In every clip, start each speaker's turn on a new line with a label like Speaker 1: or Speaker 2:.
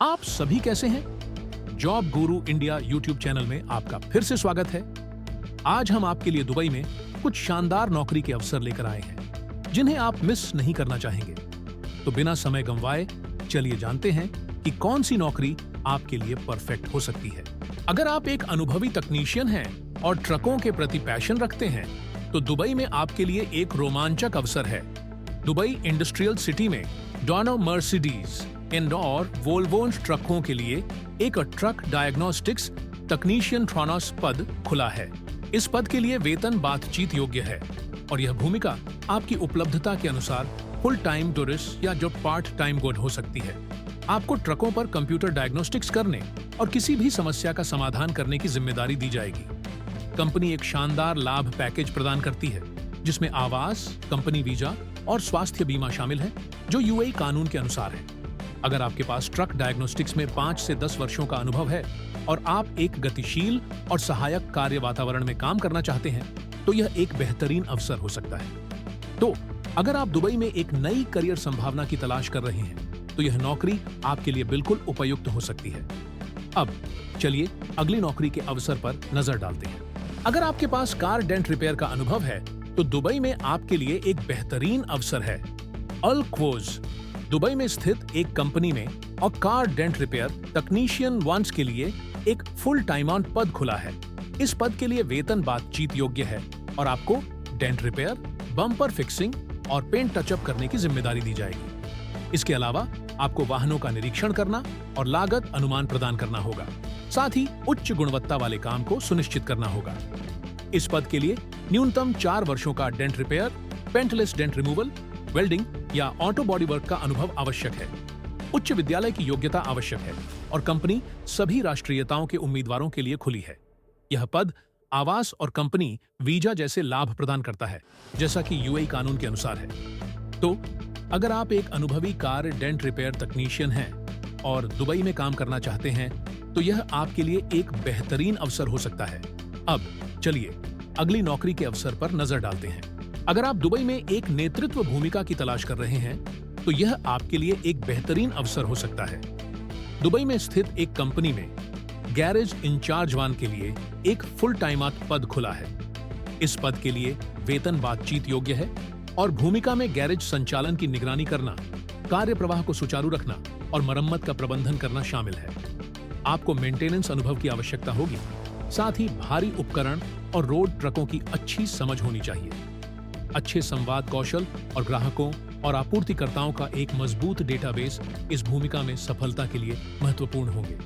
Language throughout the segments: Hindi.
Speaker 1: आप सभी कैसे हैं? जॉब गुरु इंडिया यूट्यूब चैनल में आपका फिर से स्वागत है। आज हम आपके लिए दुबई में कुछ शानदार नौकरी के अवसर लेकर आए हैं, जिन्हें आप मिस नहीं करना चाहेंगे। तो बिना समय गंवाए चलिए जानते हैं कि कौन सी नौकरी आपके लिए परफेक्ट हो सकती है। अगर आप एक अनुभवी तकनीशियन हैं और ट्रकों के प्रति पैशन रखते हैं, तो दुबई में आपके लिए एक रोमांचक अवसर है। दुबई इंडस्ट्रियल सिटी में डॉनो मर्सिडीज और वोल्वो ट्रकों के लिए एक ट्रक डायग्नोस्टिक्स तकनीशियन ट्रॉनोस पद खुला है। इस पद के लिए वेतन बातचीत योग्य है और यह भूमिका आपकी उपलब्धता के अनुसार फुल टाइम टूरिस्ट या जो पार्ट टाइम गोड हो सकती है। आपको ट्रकों पर कंप्यूटर डायग्नोस्टिक्स करने और किसी भी समस्या का समाधान करने की जिम्मेदारी दी जाएगी। कंपनी एक शानदार लाभ पैकेज प्रदान करती है, जिसमें आवास, कंपनी वीजा और स्वास्थ्य बीमा शामिल है, जो यूएई कानून के अनुसार है। अगर आपके पास ट्रक डायग्नोस्टिक्स में 5 से 10 वर्षों का अनुभव है और आप एक गतिशील और सहायक कार्य वातावरण में काम करना चाहते हैं, तो यह एक बेहतरीन अवसर हो सकता है। तो अगर आप दुबई में एक नई करियर संभावना की तलाश कर रहे हैं, तो यह नौकरी आपके लिए बिल्कुल उपयुक्त हो सकती है। अब चलिए अगली नौकरी के अवसर पर नजर डालते हैं। अगर आपके पास कार डेंट रिपेयर का अनुभव है, तो दुबई में आपके लिए एक बेहतरीन अवसर है। अल क्वोज दुबई में स्थित एक कंपनी में और कार डेंट रिपेयर तकनीशियन वंस के लिए एक फुल टाइम ऑन पद खुला है। इस पद के लिए वेतन बातचीत योग्य है और आपको डेंट रिपेयर, बम्पर फिक्सिंग और पेंट टचअप करने की जिम्मेदारी दी जाएगी। इसके अलावा आपको वाहनों का निरीक्षण करना और लागत अनुमान प्रदान करना होगा। साथ ही उच्च गुणवत्ता वाले काम को सुनिश्चित करना होगा। इस पद के लिए न्यूनतम 4 वर्षों का dent repair, paintless dent removal, welding या ऑटो बॉडी वर्क का अनुभव आवश्यक है। उच्च विद्यालय की योग्यता आवश्यक है और कंपनी सभी राष्ट्रीयताओं के उम्मीदवारों के लिए खुली है। यह पद आवास और कंपनी वीजा जैसे लाभ प्रदान करता है, जैसा कि यूएई कानून के अनुसार है। तो अगर आप एक अनुभवी कार डेंट रिपेयर तकनीशियन हैं और दुबई में काम करना चाहते हैं, तो यह आपके लिए एक बेहतरीन अवसर हो सकता है। अब चलिए अगली नौकरी के अवसर पर नजर डालते हैं। अगर आप दुबई में एक नेतृत्व भूमिका की तलाश कर रहे हैं, तो यह आपके लिए एक बेहतरीन अवसर हो सकता है। दुबई में स्थित एक कंपनी में गैरेज इंचार्ज वान के लिए एक फुल टाइम पद खुला है। इस पद के लिए वेतन बातचीत योग्य है और भूमिका में गैरेज संचालन की निगरानी करना, कार्य प्रवाह को सुचारू रखना और मरम्मत का प्रबंधन करना शामिल है। आपको मेंटेनेंस अनुभव की आवश्यकता होगी। साथ ही भारी उपकरण और रोड ट्रकों की अच्छी समझ होनी चाहिए। अच्छे संवाद कौशल और ग्राहकों और आपूर्तिकर्ताओं का एक मजबूत डेटाबेस इस भूमिका में सफलता के लिए महत्वपूर्ण होंगे।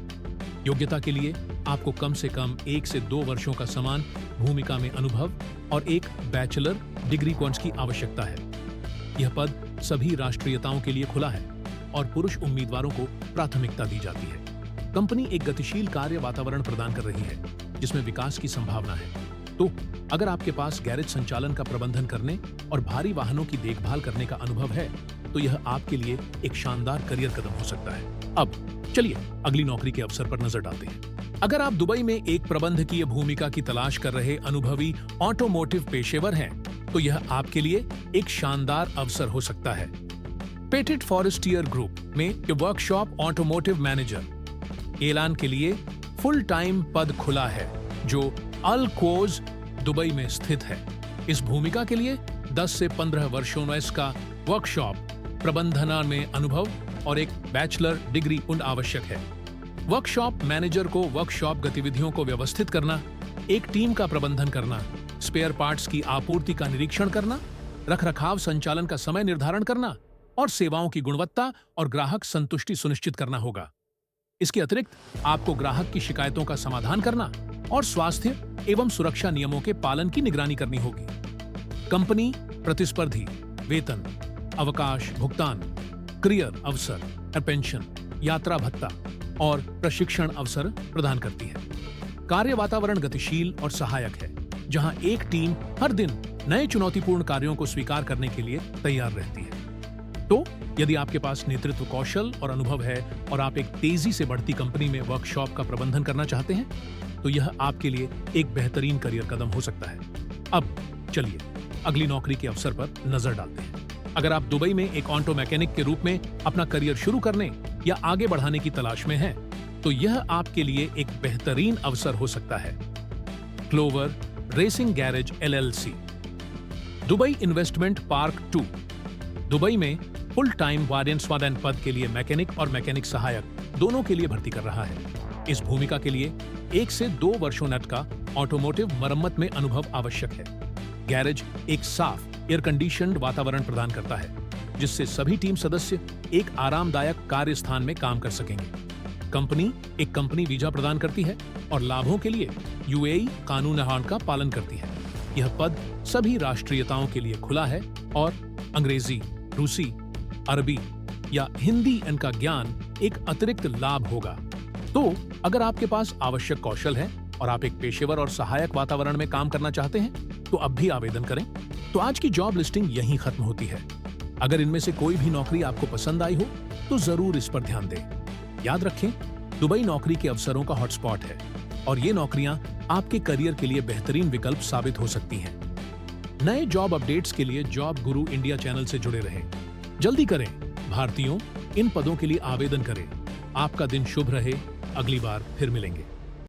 Speaker 1: योग्यता के लिए आपको कम से कम 1 से 2 वर्षों का समान भूमिका में अनुभव और एक बैचलर डिग्री कोर्स की आवश्यकता है। यह पद सभी राष्ट्रीयताओं के लिए खुला है और पुरुष उम्मीदवारों को प्राथमिकता दी जाती है। कंपनी एक गतिशील कार्य वातावरण प्रदान कर रही है, जिसमें विकास की संभावना है। तो अगर आपके पास गैरेज संचालन का प्रबंधन करने और भारी वाहनों की देखभाल करने का अनुभव है, तो यह आपके लिए एक शानदार करियर कदम हो सकता है। अब चलिए अगली नौकरी के अवसर पर नजर डालते हैं। अगर आप दुबई में एक प्रबंधकीय भूमिका की तलाश कर रहे अनुभवी ऑटोमोटिव पेशेवर हैं, तो यह आपके लिए एक शानदार अवसर हो सकता है। पेटेट फॉरेस्टियर ग्रुप में वर्कशॉप ऑटोमोटिव मैनेजर एलान के लिए फुल टाइम पद खुला है, जो अल क्वोज दुबई में स्थित है। इस भूमिका के लिए 10 से 15 वर्षों का वर्कशॉप प्रबंधन में अनुभव और एक बैचलर डिग्री आवश्यक है। वर्कशॉप मैनेजर को वर्कशॉप गतिविधियों को व्यवस्थित करना, एक टीम का प्रबंधन करना, स्पेयर पार्ट्स की आपूर्ति का निरीक्षण करना, रखरखाव संचालन का समय निर्धारण करना और सेवाओं की गुणवत्ता और ग्राहक संतुष्टि सुनिश्चित करना होगा। इसके अतिरिक्त आपको ग्राहक की शिकायतों का समाधान करना और स्वास्थ्य एवं सुरक्षा नियमों के पालन की निगरानी करनी होगी। कंपनी प्रतिस्पर्धी वेतन, अवकाश भुगतान, करियर अवसर, पेंशन, यात्रा भत्ता और प्रशिक्षण अवसर प्रदान करती है। कार्य वातावरण गतिशील और सहायक है, जहां एक टीम हर दिन नए चुनौतीपूर्ण कार्यों को स्वीकार करने के लिए तैयार रहती है। तो यदि आपके पास नेतृत्व कौशल और अनुभव है और आप एक तेजी से बढ़ती कंपनी में वर्कशॉप का प्रबंधन करना चाहते हैं, तो यह आपके लिए एक बेहतरीन करियर कदम हो सकता है। अब चलिए अगली नौकरी के अवसर पर नजर डालते हैं। अगर आप दुबई में एक ऑटो मैकेनिक के रूप में अपना करियर शुरू करने या आगे बढ़ाने की तलाश में हैं, तो यह आपके लिए एक बेहतरीन अवसर हो सकता है। Clover racing garage LLC, Dubai investment park 2, Dubai में फुल टाइम वार्डन पद के लिए मैकेनिक और मैकेनिक सहायक दोनों के लिए भर्ती कर रहा है। इस भूमिका के लिए 1 से 2 वर्षों का ऑटोमोटिव मरम्मत में अनुभव आवश्यक है। गैरेज एक साफ एयर कंडीशनड वातावरण प्रदान करता है, जिससे सभी टीम सदस्य एक आरामदायक कार्य स्थान में काम कर सकेंगे। कंपनी एक कंपनी वीजा प्रदान करती है और लाभों के लिए UAE कानून का पालन करती है। यह पद सभी राष्ट्रीयताओं के लिए खुला है और अंग्रेजी, रूसी, अरबी या हिंदी इनका ज्ञान एक अतिरिक्त लाभ होगा। तो अगर आपके पास आवश्यक कौशल है और आप एक पेशेवर और सहायक वातावरण में काम करना चाहते हैं, तो अब भी आवेदन करें। तो आज की जॉब लिस्टिंग यहीं खत्म होती है। अगर इनमें से कोई भी नौकरी आपको पसंद आई हो, तो जरूर इस पर ध्यान दें। याद रखें, दुबई नौकरी के अवसरों का हॉटस्पॉट है और ये नौकरियां आपके करियर के लिए बेहतरीन विकल्प साबित हो सकती हैं। नए जॉब अपडेट्स के लिए जॉब गुरु इंडिया चैनल से जुड़े रहें। जल्दी करें, भारतीयों, इन पदों के लिए आवेदन करें। आपका दिन शुभ रहे। अगली बार फिर मिलेंगे।